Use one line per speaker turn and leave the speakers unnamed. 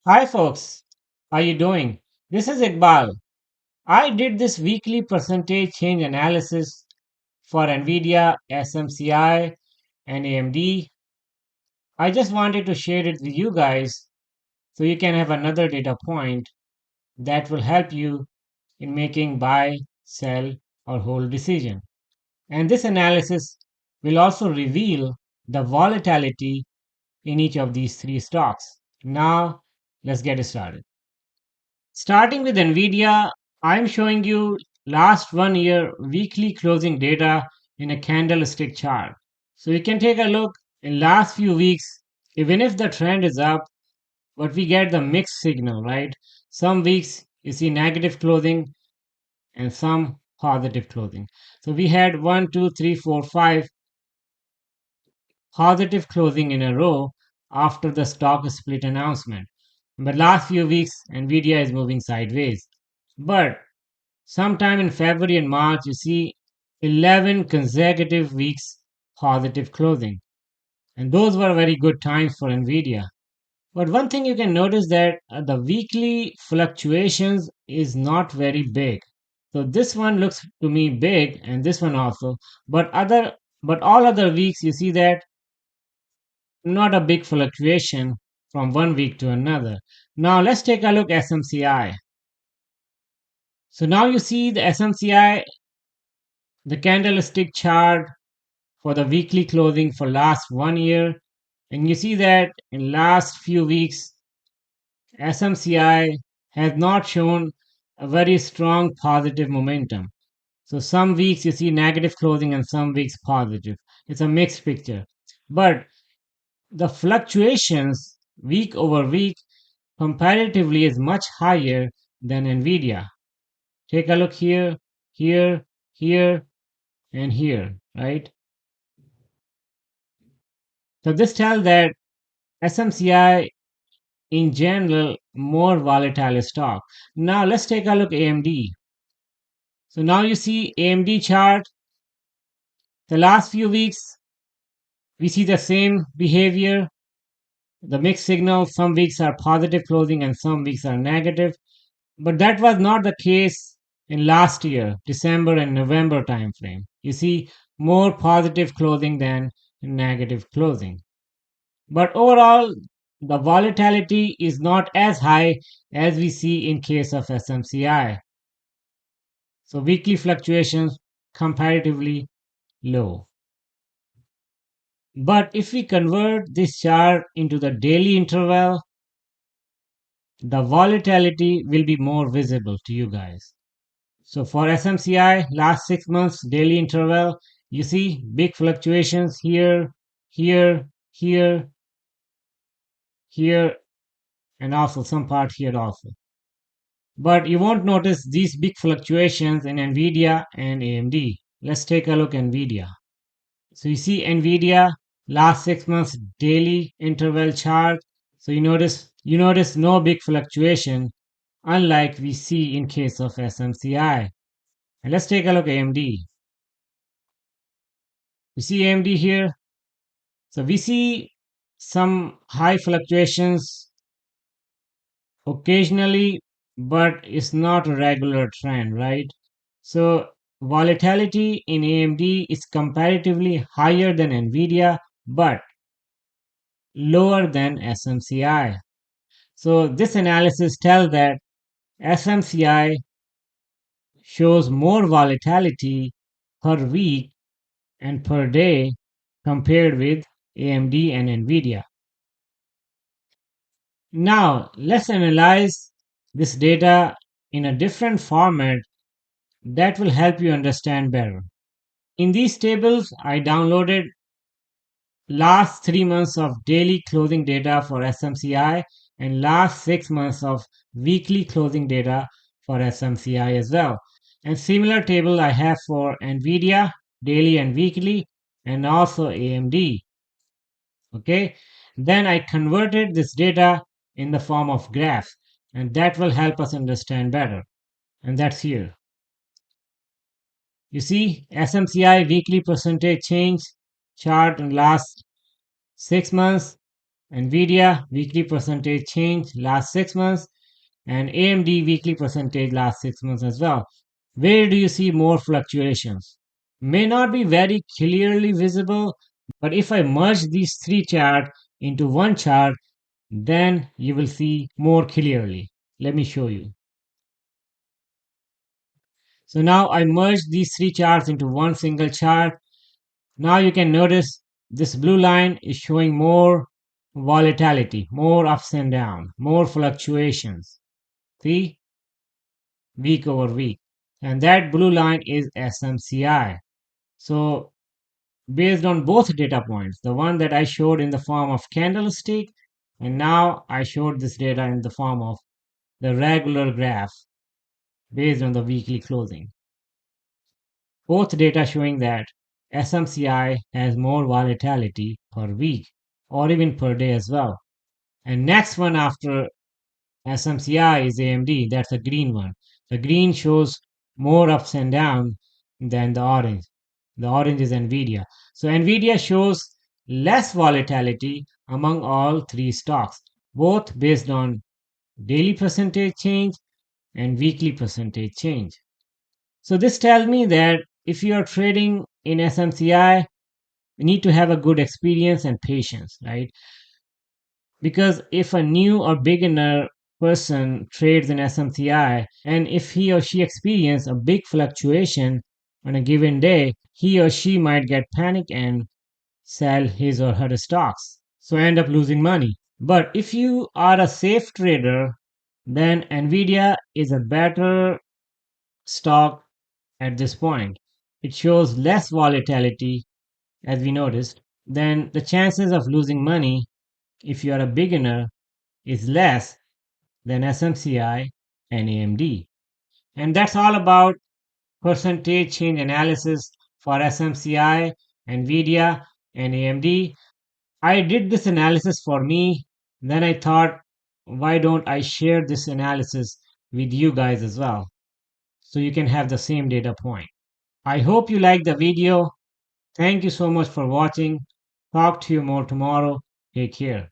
Hi folks, how you doing? This is Iqbal. I did this weekly percentage change analysis for NVIDIA, SMCI, and AMD. I just wanted to share it with you guys so you can have another data point that will help you in making buy, sell, or hold decision. And this analysis will also reveal the volatility in each of these three stocks. Now, let's get started. Starting with NVIDIA, I'm showing you last 1 year weekly closing data in a candlestick chart. So you can take a look in last few weeks, even if the trend is up, but we get the mixed signal, right? Some weeks you see negative closing and some positive closing. So we had 1, 2, 3, 4, 5 positive closing in a row after the stock split announcement. But last few weeks, Nvidia is moving sideways. But sometime in February and March, you see 11 consecutive weeks positive closing. And those were very good times for Nvidia. But one thing you can notice that the weekly fluctuations is not very big. So this one looks to me big and this one also. But all other weeks you see that not a big fluctuation from one week to another. Now let's take a look at SMCI. So now you see the SMCI, the candlestick chart for the weekly closing for last 1 year, and you see that in last few weeks SMCI has not shown a very strong positive momentum. So some weeks you see negative closing and some weeks positive. It's a mixed picture. But the fluctuations week over week comparatively is much higher than Nvidia. Take a look here, here, here, and here, right? So this tells that SMCI in general more volatile stock. Now let's take a look AMD. So now you see AMD chart. The last few weeks we see the same behavior. The mixed signal. Some weeks are positive closing and some weeks are negative. But that was not the case in last year, December and November timeframe. You see more positive closing than negative closing. But overall, the volatility is not as high as we see in case of SMCI. So weekly fluctuations comparatively low. But if we convert this chart into the daily interval, the volatility will be more visible to you guys. So for SMCI, last 6 months daily interval, you see big fluctuations here, here, here, here, and also some part here also. But you won't notice these big fluctuations in NVIDIA and AMD. Let's take a look at NVIDIA. So you see NVIDIA last 6 months daily interval chart. So you notice no big fluctuation, unlike we see in case of SMCI. And let's take a look at AMD. You see AMD here. So we see some high fluctuations occasionally, but it's not a regular trend, right? So volatility in AMD is comparatively higher than Nvidia, but lower than SMCI. So this analysis tells that SMCI shows more volatility per week and per day compared with AMD and Nvidia. Now, let's analyze this data in a different format that will help you understand better. In these tables, I downloaded last 3 months of daily closing data for SMCI and last 6 months of weekly closing data for SMCI as well. And similar table I have for NVIDIA, daily and weekly, and also AMD. Okay, then I converted this data in the form of graphs, and that will help us understand better. And that's here. You see SMCI weekly percentage change chart in last 6 months NVIDIA weekly percentage change last 6 months, and AMD weekly percentage last 6 months as well. Where do you see more fluctuations? May not be very clearly visible, but if I merge these three charts into one chart, then you will see more clearly. Let me show you. So now I merged these three charts into one single chart. Now you can notice this blue line is showing more volatility, more ups and downs, more fluctuations. See, week over week. And that blue line is SMCI. So based on both data points, the one that I showed in the form of candlestick, and now I showed this data in the form of the regular graph based on the weekly closing. Both data showing that SMCI has more volatility per week or even per day as well. And next one after SMCI is AMD, that's the green one. The green shows more ups and downs than the orange. The orange is NVIDIA. So NVIDIA shows less volatility among all three stocks, both based on daily percentage change and weekly percentage change. So this tells me that if you are trading in SMCI, you need to have a good experience and patience, right? Because if a new or beginner person trades in SMCI and if he or she experience a big fluctuation on a given day, he or she might get panic and sell his or her stocks. So end up losing money. But if you are a safe trader, then Nvidia is a better stock at this point. It shows less volatility, as we noticed, then the chances of losing money if you are a beginner is less than SMCI and AMD. And that's all about percentage change analysis for SMCI, NVIDIA, and AMD. I did this analysis for me. Then I thought, why don't I share this analysis with you guys as well? So you can have the same data point. I hope you liked the video. Thank you so much for watching. Talk to you more tomorrow. Take care.